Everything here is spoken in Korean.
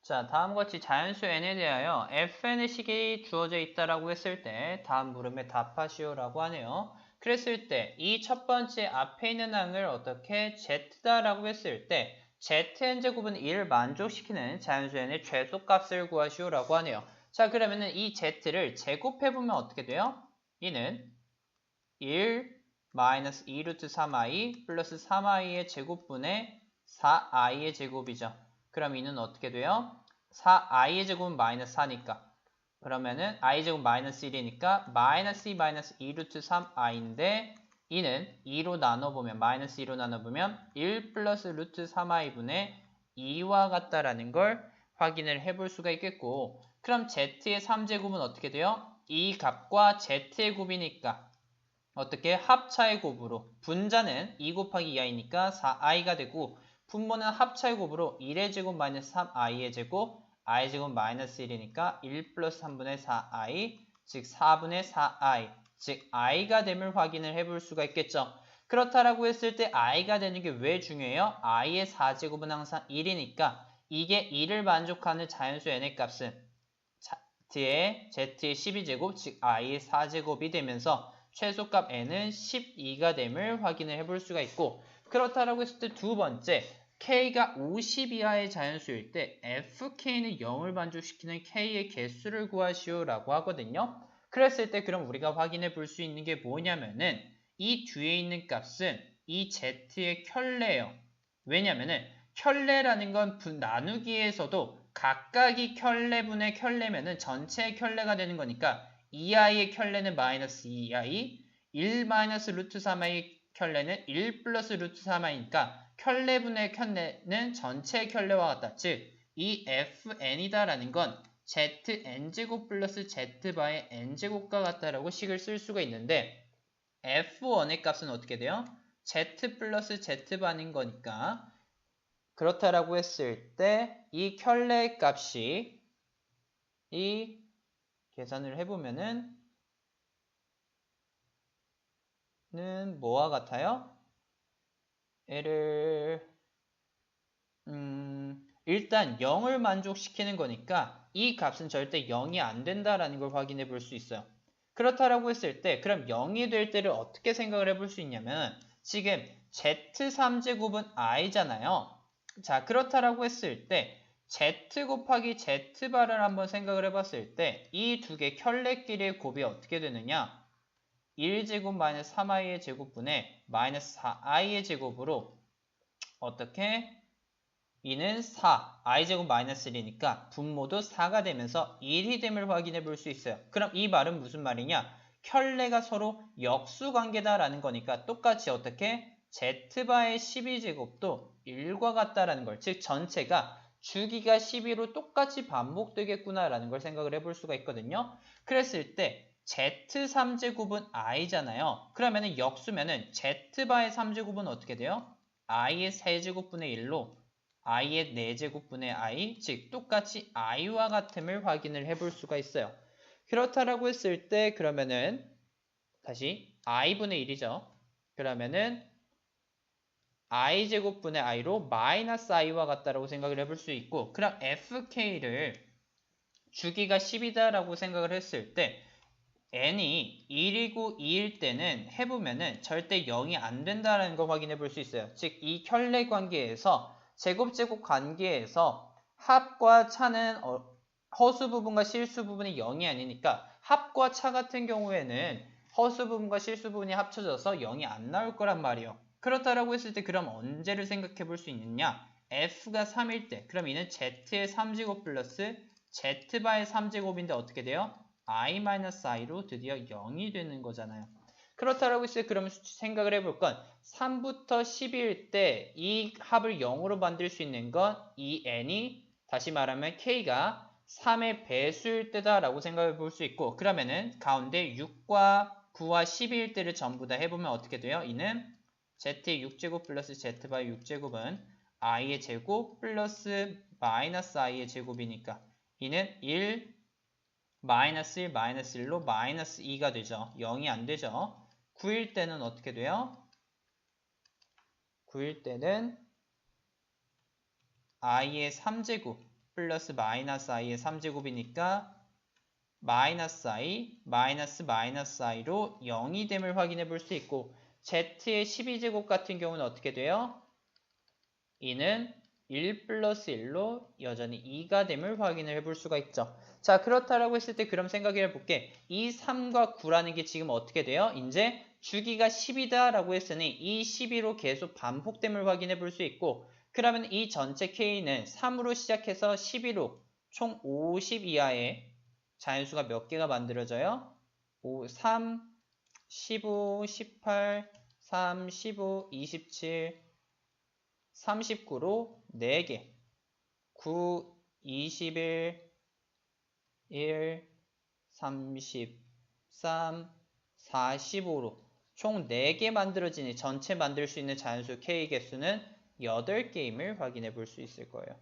자, 다음과 같이 자연수 n에 대하여 fn의 식이 주어져 있다라고 했을 때 다음 물음에 답하시오라고 하네요. 그랬을 때 이 첫 번째 앞에 있는 항을 어떻게 z다라고 했을 때 zn제곱은 1을 만족시키는 자연수 n의 최소값을 구하시오라고 하네요. 자, 그러면은 이 z를 제곱해보면 어떻게 돼요? 이는 1 마이너스 2 루트 3i 플러스 3i의 제곱분의 4i의 제곱이죠. 그럼 이는 어떻게 돼요? 4i의 제곱은 마이너스 4니까 그러면은 i 제곱 마이너스 1이니까 마이너스 2 마이너스 2 루트 3i인데 이는 2로 나눠보면 마이너스 2로 나눠보면 1 플러스 루트 3i분의 2와 같다라는 걸 확인을 해볼 수가 있겠고 그럼 z의 3제곱은 어떻게 돼요? 이 값과 z의 곱이니까 어떻게 합차의 곱으로 분자는 2 곱하기 2i니까 4i가 되고 분모는 합차의 곱으로 1의 제곱 마이너스 3i의 제곱 i 제곱 마이너스 1이니까 1 플러스 3분의 4i 즉 4분의 4i 즉 i가 됨을 확인을 해볼 수가 있겠죠. 그렇다라고 했을 때 i가 되는 게 왜 중요해요? i의 4제곱은 항상 1이니까 이게 1을 만족하는 자연수 n의 값은 z의 12제곱 즉 i의 4제곱이 되면서 최소값 n은 12가 됨을 확인을 해볼 수가 있고 그렇다라고 했을 때 두 번째 k가 50 이하의 자연수일 때 fk는 0을 만족시키는 k의 개수를 구하시오라고 하거든요. 그랬을 때 그럼 우리가 확인해 볼 수 있는 게 뭐냐면은 이 뒤에 있는 값은 이 z의 켤레예요. 왜냐면은 켤레라는 건 나누기에서도 각각이 켤레분의 켤레면은 전체의 켤레가 되는 거니까 2i의 켤레는 마이너스 2i, 1 마이너스 루트 3i 켤레는 1 플러스 루트 3i니까 켤레분의 켤레는 전체의 켤레와 같다. 즉, 이 fn이다라는 건 zn제곱 플러스 z바의 n제곱과 같다라고 식을 쓸 수가 있는데 f1의 값은 어떻게 돼요? z 플러스 z반인 거니까 그렇다라고 했을 때 이 켤레 값이 이 계산을 해보면은 는 뭐와 같아요? 얘를 일단 0을 만족시키는 거니까 이 값은 절대 0이 안 된다라는 걸 확인해 볼 수 있어요. 그렇다라고 했을 때 그럼 0이 될 때를 어떻게 생각을 해볼 수 있냐면 지금 z3제곱은 i잖아요. 자, 그렇다라고 했을 때 z 곱하기 z바를 한번 생각을 해봤을 때 이 두 개 켤레끼리의 곱이 어떻게 되느냐? 1제곱 마이너스 3i의 제곱분의 마이너스 4i의 제곱으로 어떻게? 이는 4, i제곱 마이너스 1이니까 분모도 4가 되면서 1이 됨을 확인해 볼 수 있어요. 그럼 이 말은 무슨 말이냐? 켤레가 서로 역수관계다라는 거니까 똑같이 어떻게? z바의 12제곱도 1과 같다라는 걸, 즉 전체가 주기가 12로 똑같이 반복되겠구나라는 걸 생각을 해볼 수가 있거든요. 그랬을 때 z3제곱은 i잖아요. 그러면은 역수면은 z바의 3제곱은 어떻게 돼요? i의 3제곱분의 1로 i의 4제곱분의 i, 즉 똑같이 i와 같음을 확인을 해볼 수가 있어요. 그렇다라고 했을 때 그러면은 다시 i분의 1이죠. 그러면은 i제곱분의 i로 마이너스 i와 같다라고 생각을 해볼 수 있고 그럼 fk를 주기가 10이다라고 생각을 했을 때 n이 1이고 2일 때는 해보면은 절대 0이 안 된다는 걸 확인해 볼 수 있어요. 즉, 이 켤레 관계에서 제곱 관계에서 합과 차는 허수 부분과 실수 부분이 0이 아니니까 합과 차 같은 경우에는 허수 부분과 실수 부분이 합쳐져서 0이 안 나올 거란 말이에요. 그렇다라고 했을 때 그럼 언제를 생각해 볼 수 있느냐? f가 3일 때 그럼 이는 z의 3제곱 플러스 z바의 3제곱인데 어떻게 돼요? i-i로 드디어 0이 되는 거잖아요. 그렇다라고 했을 때 그러면 생각을 해볼 건 3부터 10일 때 이 합을 0으로 만들 수 있는 건 이 n이 다시 말하면 k가 3의 배수일 때다라고 생각해 볼 수 있고 그러면은 가운데 6과 9와 12일 때를 전부 다 해보면 어떻게 돼요? 이는 z의 6제곱 플러스 z바의 6제곱은 i의 제곱 플러스 마이너스 i의 제곱이니까 이는 1 마이너스 1, 마이너스 1로 마이너스 2가 되죠. 0이 안 되죠. 9일 때는 어떻게 돼요? 9일 때는 i의 3제곱 플러스 마이너스 i의 3제곱이니까 마이너스 i, 마이너스 i로 0이 됨을 확인해 볼 수 있고 z의 12제곱 같은 경우는 어떻게 돼요? 이는 1 플러스 1로 여전히 2가 됨을 확인을 해볼 수가 있죠. 자, 그렇다라고 했을 때 그럼 생각을 해볼게. 이 3과 9라는 게 지금 어떻게 돼요? 이제 주기가 10이다 라고 했으니 이 12로 계속 반복됨을 확인해 볼 수 있고 그러면 이 전체 K는 3으로 시작해서 12로 총 50 이하의 자연수가 몇 개가 만들어져요? 5, 3, 15, 18, 3, 15, 27, 39로 4개, 9, 21, 1, 33, 45로 총 4개 만들어지니 전체 만들 수 있는 자연수 K 개수는 8개임을 확인해 볼 수 있을 거예요.